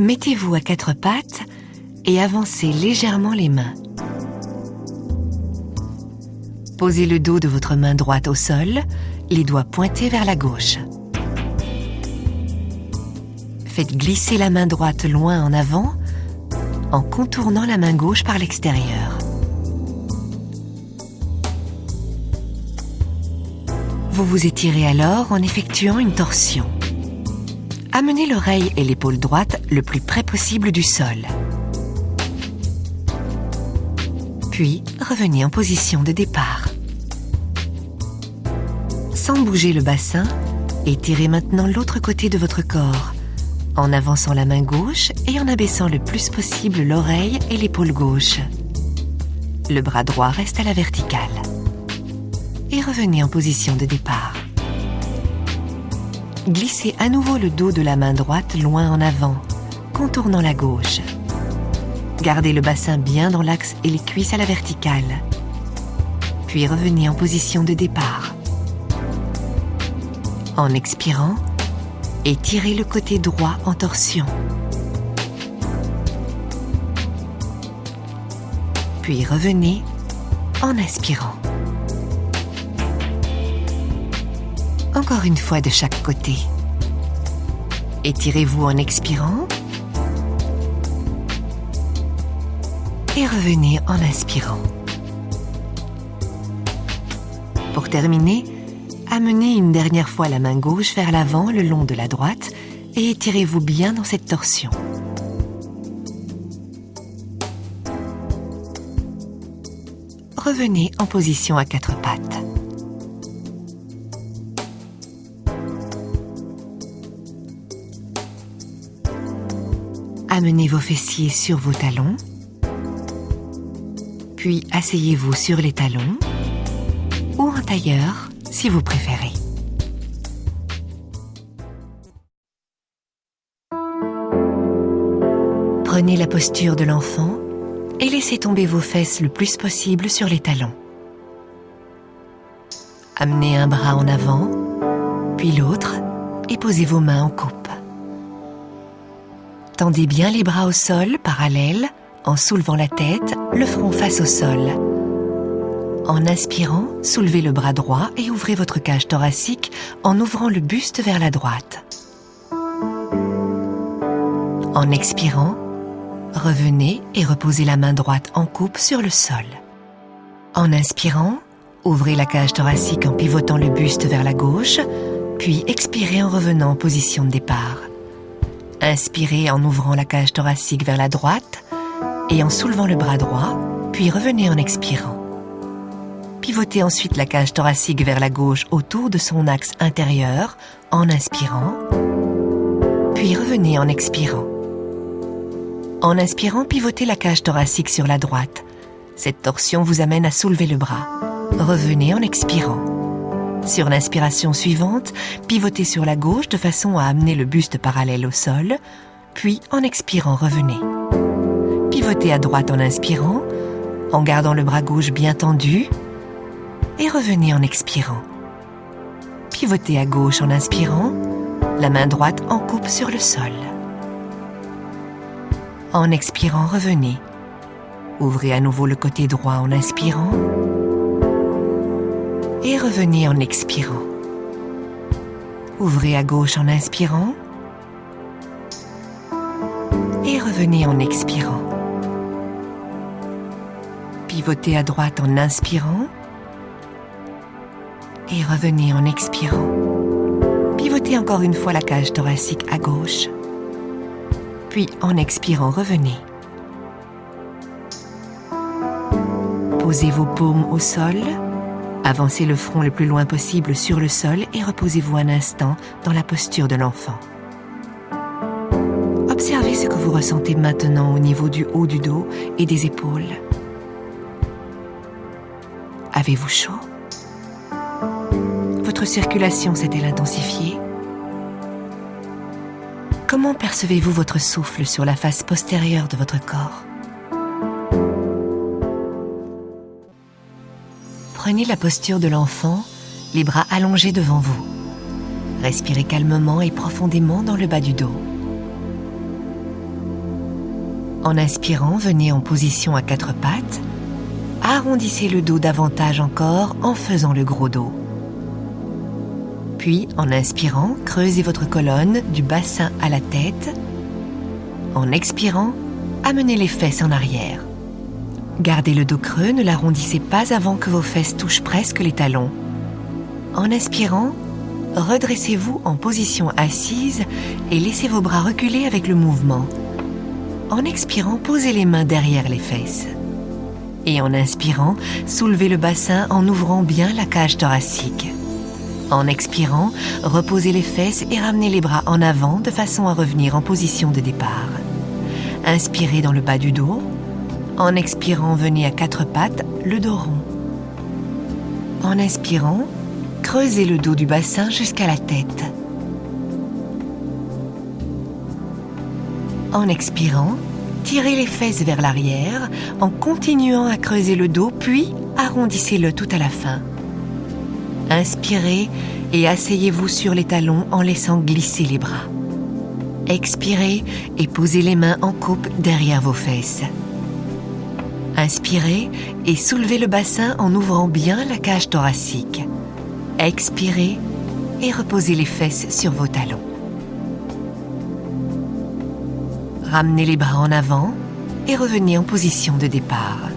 Mettez-vous à quatre pattes et avancez légèrement les mains. Posez le dos de votre main droite au sol, les doigts pointés vers la gauche. Faites glisser la main droite loin en avant en contournant la main gauche par l'extérieur. Vous vous étirez alors en effectuant une torsion. Amenez l'oreille et l'épaule droite le plus près possible du sol. Puis, revenez en position de départ. Sans bouger le bassin, étirez maintenant l'autre côté de votre corps, en avançant la main gauche et en abaissant le plus possible l'oreille et l'épaule gauche. Le bras droit reste à la verticale. Et revenez en position de départ. Glissez à nouveau le dos de la main droite loin en avant, contournant la gauche. Gardez le bassin bien dans l'axe et les cuisses à la verticale. Puis revenez en position de départ. En expirant, étirez le côté droit en torsion. Puis revenez en inspirant. Encore une fois de chaque côté. Étirez-vous en expirant et revenez en inspirant. Pour terminer, amenez une dernière fois la main gauche vers l'avant le long de la droite et étirez-vous bien dans cette torsion. Revenez en position à quatre pattes. Amenez vos fessiers sur vos talons, puis asseyez-vous sur les talons ou en tailleur si vous préférez. Prenez la posture de l'enfant et laissez tomber vos fesses le plus possible sur les talons. Amenez un bras en avant, puis l'autre et posez vos mains en coupe. Tendez bien les bras au sol, parallèles, en soulevant la tête, le front face au sol. En inspirant, soulevez le bras droit et ouvrez votre cage thoracique en ouvrant le buste vers la droite. En expirant, revenez et reposez la main droite en coupe sur le sol. En inspirant, ouvrez la cage thoracique en pivotant le buste vers la gauche, puis expirez en revenant en position de départ. Inspirez en ouvrant la cage thoracique vers la droite et en soulevant le bras droit, puis revenez en expirant. Pivotez ensuite la cage thoracique vers la gauche autour de son axe intérieur en inspirant, puis revenez en expirant. En inspirant, pivotez la cage thoracique sur la droite. Cette torsion vous amène à soulever le bras. Revenez en expirant. Sur l'inspiration suivante, pivotez sur la gauche de façon à amener le buste parallèle au sol, puis en expirant, revenez. Pivotez à droite en inspirant, en gardant le bras gauche bien tendu, et revenez en expirant. Pivotez à gauche en inspirant, la main droite en coupe sur le sol. En expirant, revenez. Ouvrez à nouveau le côté droit en inspirant, et revenez en expirant. Ouvrez à gauche en inspirant et revenez en expirant. Pivotez à droite en inspirant et revenez en expirant. Pivotez encore une fois la cage thoracique à gauche. Puis en expirant, revenez. Posez vos paumes au sol. Avancez le front le plus loin possible sur le sol et reposez-vous un instant dans la posture de l'enfant. Observez ce que vous ressentez maintenant au niveau du haut du dos et des épaules. Avez-vous chaud? Votre circulation s'est-elle intensifiée? Comment percevez-vous votre souffle sur la face postérieure de votre corps? Prenez la posture de l'enfant, les bras allongés devant vous. Respirez calmement et profondément dans le bas du dos. En inspirant, venez en position à quatre pattes. Arrondissez le dos davantage encore en faisant le gros dos. Puis, en inspirant, creusez votre colonne du bassin à la tête. En expirant, amenez les fesses en arrière. Gardez le dos creux, ne l'arrondissez pas avant que vos fesses touchent presque les talons. En inspirant, redressez-vous en position assise et laissez vos bras reculer avec le mouvement. En expirant, posez les mains derrière les fesses. Et en inspirant, soulevez le bassin en ouvrant bien la cage thoracique. En expirant, reposez les fesses et ramenez les bras en avant de façon à revenir en position de départ. Inspirez dans le bas du dos. En expirant, venez à quatre pattes, le dos rond. En inspirant, creusez le dos du bassin jusqu'à la tête. En expirant, tirez les fesses vers l'arrière en continuant à creuser le dos, puis arrondissez-le tout à la fin. Inspirez et asseyez-vous sur les talons en laissant glisser les bras. Expirez et posez les mains en coupe derrière vos fesses. Inspirez et soulevez le bassin en ouvrant bien la cage thoracique. Expirez et reposez les fesses sur vos talons. Ramenez les bras en avant et revenez en position de départ.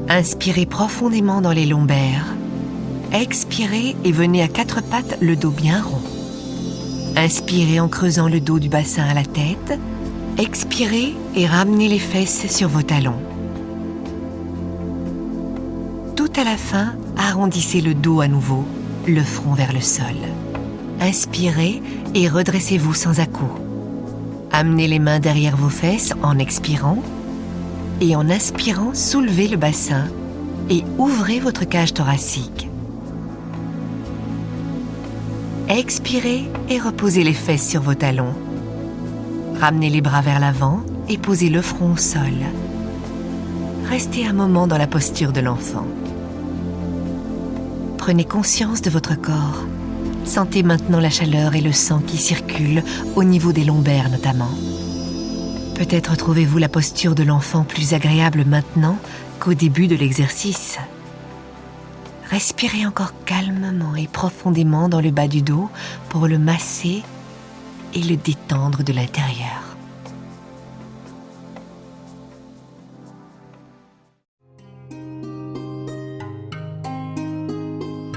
Inspirez profondément dans les lombaires. Expirez et venez à quatre pattes, le dos bien rond. Inspirez en creusant le dos du bassin à la tête. Expirez et ramenez les fesses sur vos talons. Tout à la fin, arrondissez le dos à nouveau, le front vers le sol. Inspirez et redressez-vous sans à-coups. Amenez les mains derrière vos fesses en expirant. Et en inspirant, soulevez le bassin et ouvrez votre cage thoracique. Expirez et reposez les fesses sur vos talons. Ramenez les bras vers l'avant et posez le front au sol. Restez un moment dans la posture de l'enfant. Prenez conscience de votre corps. Sentez maintenant la chaleur et le sang qui circulent au niveau des lombaires notamment. Peut-être trouvez-vous la posture de l'enfant plus agréable maintenant qu'au début de l'exercice. Respirez encore calmement et profondément dans le bas du dos pour le masser et le détendre de l'intérieur.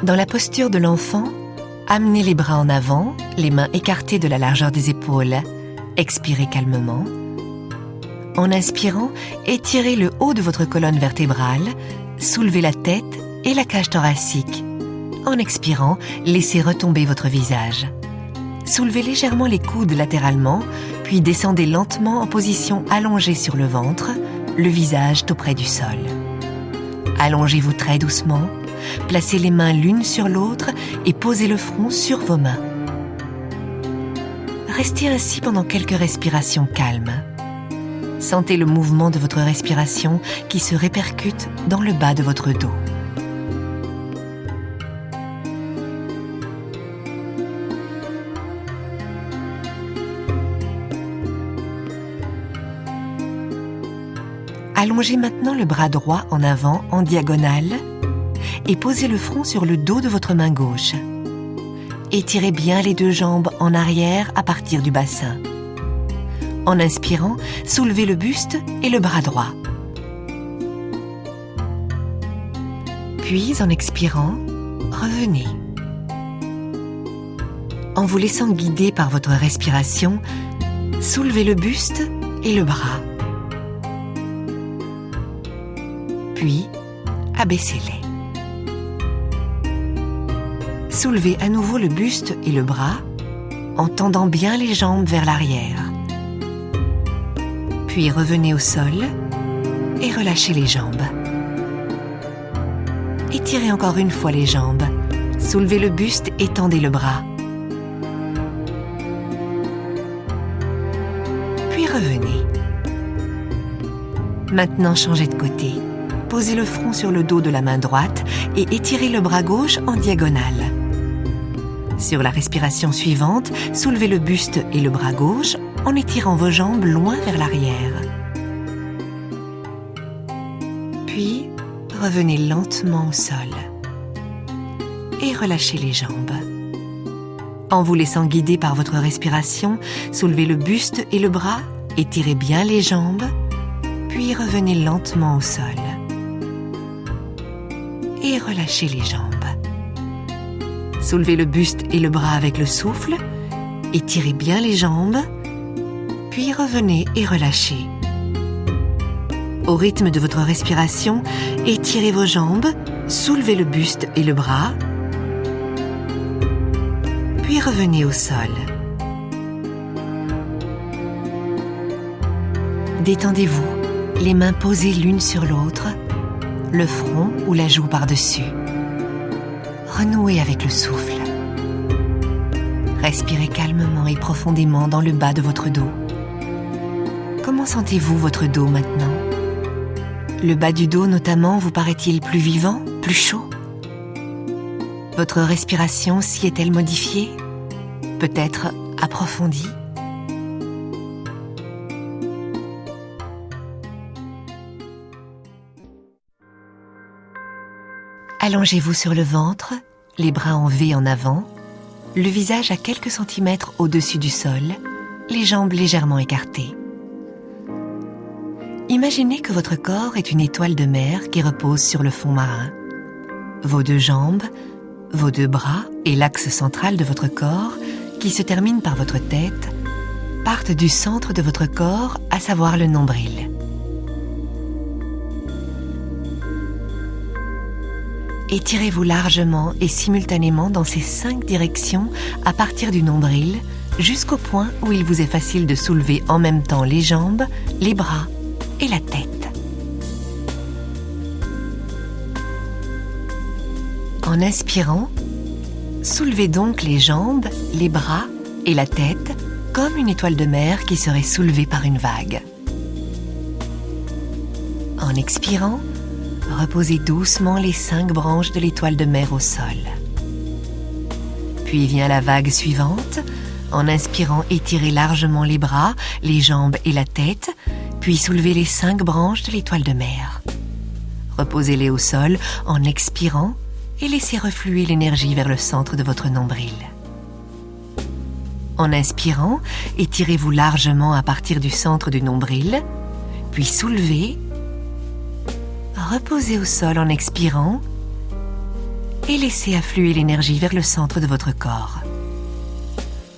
Dans la posture de l'enfant, amenez les bras en avant, les mains écartées de la largeur des épaules. Expirez calmement. En inspirant, étirez le haut de votre colonne vertébrale, soulevez la tête et la cage thoracique. En expirant, laissez retomber votre visage. Soulevez légèrement les coudes latéralement, puis descendez lentement en position allongée sur le ventre, le visage tout près du sol. Allongez-vous très doucement, placez les mains l'une sur l'autre et posez le front sur vos mains. Restez ainsi pendant quelques respirations calmes. Sentez le mouvement de votre respiration qui se répercute dans le bas de votre dos. Allongez maintenant le bras droit en avant en diagonale et posez le front sur le dos de votre main gauche. Étirez bien les deux jambes en arrière à partir du bassin. En inspirant, soulevez le buste et le bras droit. Puis, en expirant, revenez. En vous laissant guider par votre respiration, soulevez le buste et le bras. Puis, abaissez-les. Soulevez à nouveau le buste et le bras en tendant bien les jambes vers l'arrière. Puis revenez au sol et relâchez les jambes. Étirez encore une fois les jambes. Soulevez le buste et tendez le bras. Puis revenez. Maintenant, changez de côté. Posez le front sur le dos de la main droite et étirez le bras gauche en diagonale. Sur la respiration suivante, soulevez le buste et le bras gauche en étirant vos jambes loin vers l'arrière. Puis, revenez lentement au sol et relâchez les jambes. En vous laissant guider par votre respiration, soulevez le buste et le bras, étirez bien les jambes, puis revenez lentement au sol et relâchez les jambes. Soulevez le buste et le bras avec le souffle, étirez bien les jambes, puis revenez et relâchez. Au rythme de votre respiration, étirez vos jambes, soulevez le buste et le bras, puis revenez au sol. Détendez-vous, les mains posées l'une sur l'autre, le front ou la joue par-dessus. Renouez avec le souffle. Respirez calmement et profondément dans le bas de votre dos. Comment sentez-vous votre dos maintenant? Le bas du dos notamment vous paraît-il plus vivant, plus chaud? Votre respiration s'y est-elle modifiée? Peut-être approfondie? Allongez-vous sur le ventre, les bras en V en avant, le visage à quelques centimètres au-dessus du sol, les jambes légèrement écartées. Imaginez que votre corps est une étoile de mer qui repose sur le fond marin. Vos deux jambes, vos deux bras et l'axe central de votre corps, qui se termine par votre tête, partent du centre de votre corps, à savoir le nombril. Étirez-vous largement et simultanément dans ces 5 directions à partir du nombril jusqu'au point où il vous est facile de soulever en même temps les jambes, les bras et la tête. En inspirant, soulevez donc les jambes, les bras et la tête comme une étoile de mer qui serait soulevée par une vague. En expirant, reposez doucement les 5 branches de l'étoile de mer au sol. Puis vient la vague suivante. En inspirant, étirez largement les bras, les jambes et la tête, puis soulevez les 5 branches de l'étoile de mer. Reposez-les au sol en expirant et laissez refluer l'énergie vers le centre de votre nombril. En inspirant, étirez-vous largement à partir du centre du nombril, puis soulevez, reposez au sol en expirant et laissez affluer l'énergie vers le centre de votre corps.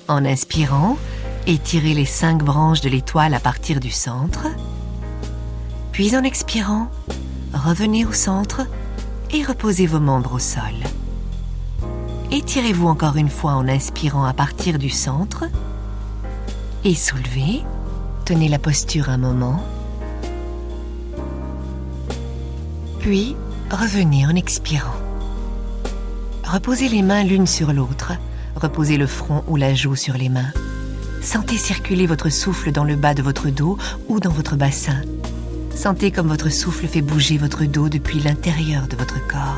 En inspirant, étirez les 5 branches de l'étoile à partir du centre, puis en expirant, revenez au centre et reposez vos membres au sol. Étirez-vous encore une fois en inspirant à partir du centre et soulevez, tenez la posture un moment, puis revenez en expirant. Reposez les mains l'une sur l'autre, reposez le front ou la joue sur les mains. Sentez circuler votre souffle dans le bas de votre dos ou dans votre bassin. Sentez comme votre souffle fait bouger votre dos depuis l'intérieur de votre corps.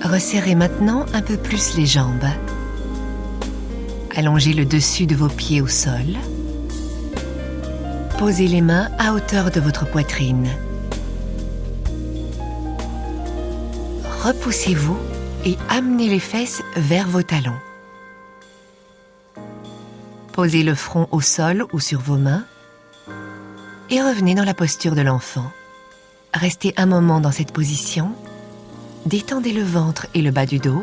Resserrez maintenant un peu plus les jambes. Allongez le dessus de vos pieds au sol. Posez les mains à hauteur de votre poitrine. Repoussez-vous et amenez les fesses vers vos talons. Posez le front au sol ou sur vos mains et revenez dans la posture de l'enfant. Restez un moment dans cette position. Détendez le ventre et le bas du dos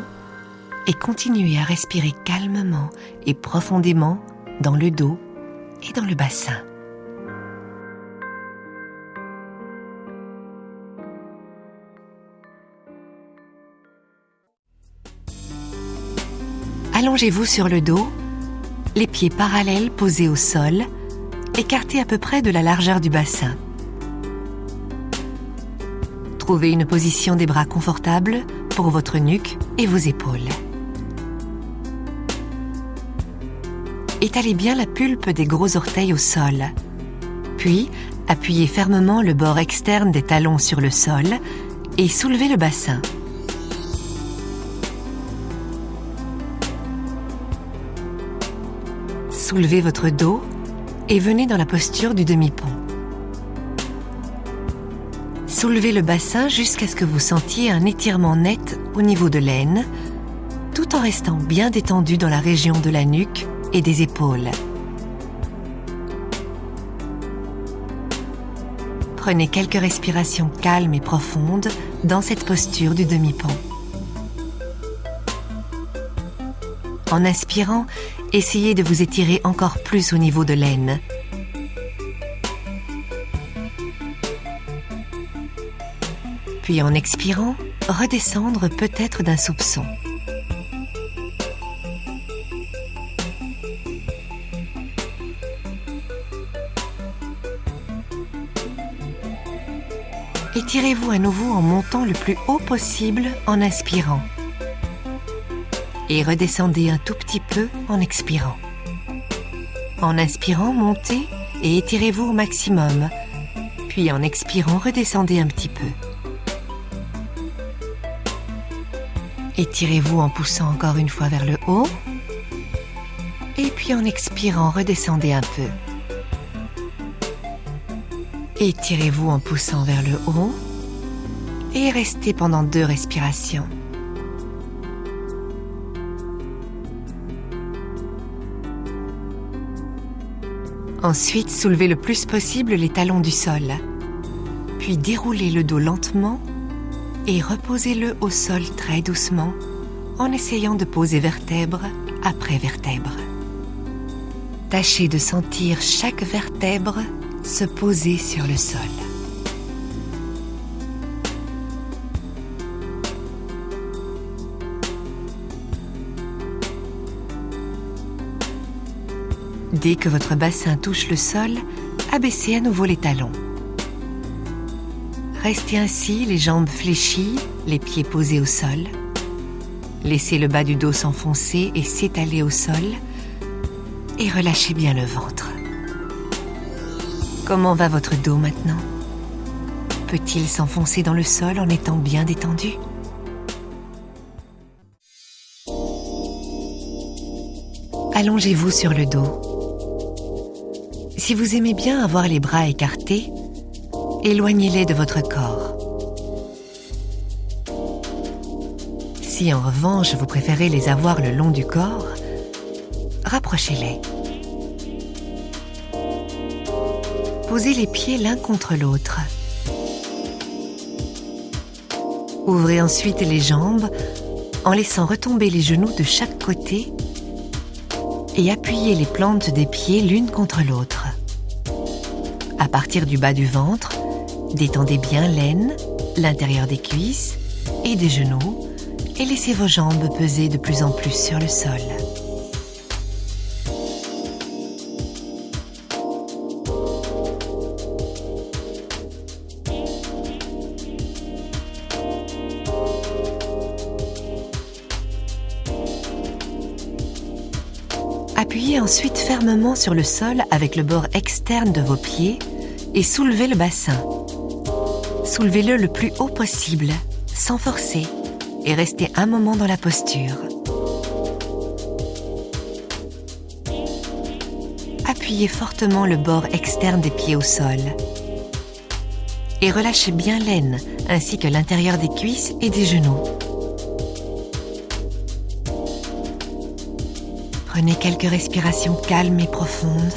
et continuez à respirer calmement et profondément dans le dos et dans le bassin. Allongez-vous sur le dos, les pieds parallèles posés au sol, écartés à peu près de la largeur du bassin. Trouvez une position des bras confortable pour votre nuque et vos épaules. Étalez bien la pulpe des gros orteils au sol. Puis, appuyez fermement le bord externe des talons sur le sol et soulevez le bassin. Soulevez votre dos et venez dans la posture du demi-pont. Soulevez le bassin jusqu'à ce que vous sentiez un étirement net au niveau de l'aine, tout en restant bien détendu dans la région de la nuque et des épaules. Prenez quelques respirations calmes et profondes dans cette posture du demi-pont. En inspirant, essayez de vous étirer encore plus au niveau de l'aine. Puis en expirant, redescendre peut-être d'un soupçon. Étirez-vous à nouveau en montant le plus haut possible en inspirant. Et redescendez un tout petit peu en expirant. En inspirant, montez et étirez-vous au maximum. Puis en expirant, redescendez un petit peu. Étirez-vous en poussant encore une fois vers le haut. Et puis en expirant, redescendez un peu. Étirez-vous en poussant vers le haut. Et restez pendant 2 respirations. Ensuite, soulevez le plus possible les talons du sol. Puis déroulez le dos lentement et reposez-le au sol très doucement en essayant de poser vertèbre après vertèbre. Tâchez de sentir chaque vertèbre se poser sur le sol. Dès que votre bassin touche le sol, abaissez à nouveau les talons. Restez ainsi, les jambes fléchies, les pieds posés au sol. Laissez le bas du dos s'enfoncer et s'étaler au sol. Et relâchez bien le ventre. Comment va votre dos maintenant? Peut-il s'enfoncer dans le sol en étant bien détendu? Allongez-vous sur le dos. Si vous aimez bien avoir les bras écartés, éloignez-les de votre corps. Si en revanche vous préférez les avoir le long du corps, rapprochez-les. Posez les pieds l'un contre l'autre. Ouvrez ensuite les jambes en laissant retomber les genoux de chaque côté et appuyez les plantes des pieds l'une contre l'autre. À partir du bas du ventre, détendez bien l'aine, l'intérieur des cuisses et des genoux et laissez vos jambes peser de plus en plus sur le sol. Appuyez ensuite fermement sur le sol avec le bord externe de vos pieds et soulevez le bassin. Soulevez-le le plus haut possible, sans forcer, et restez un moment dans la posture. Appuyez fortement le bord externe des pieds au sol. Et relâchez bien l'aine, ainsi que l'intérieur des cuisses et des genoux. Prenez quelques respirations calmes et profondes.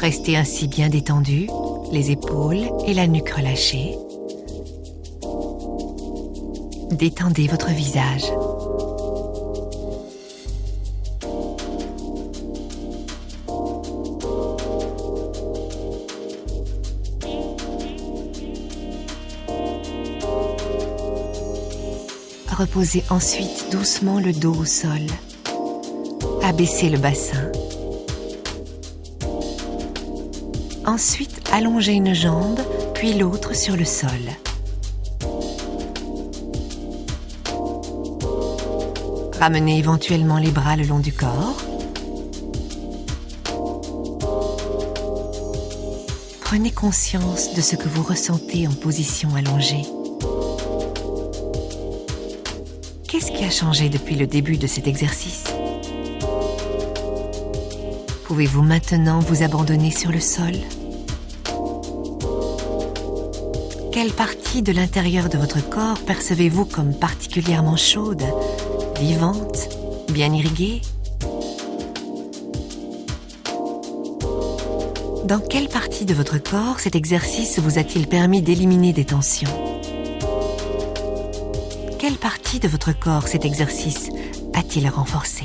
Restez ainsi bien détendu, les épaules et la nuque relâchées. Détendez votre visage. Reposez ensuite doucement le dos au sol. Abaissez le bassin. Ensuite, allongez une jambe, puis l'autre sur le sol. Ramenez éventuellement les bras le long du corps. Prenez conscience de ce que vous ressentez en position allongée. Qu'est-ce qui a changé depuis le début de cet exercice? Pouvez-vous maintenant vous abandonner sur le sol? Quelle partie de l'intérieur de votre corps percevez-vous comme particulièrement chaude, vivante, bien irriguée? Dans quelle partie de votre corps cet exercice vous a-t-il permis d'éliminer des tensions? Quelle partie de votre corps cet exercice a-t-il renforcé?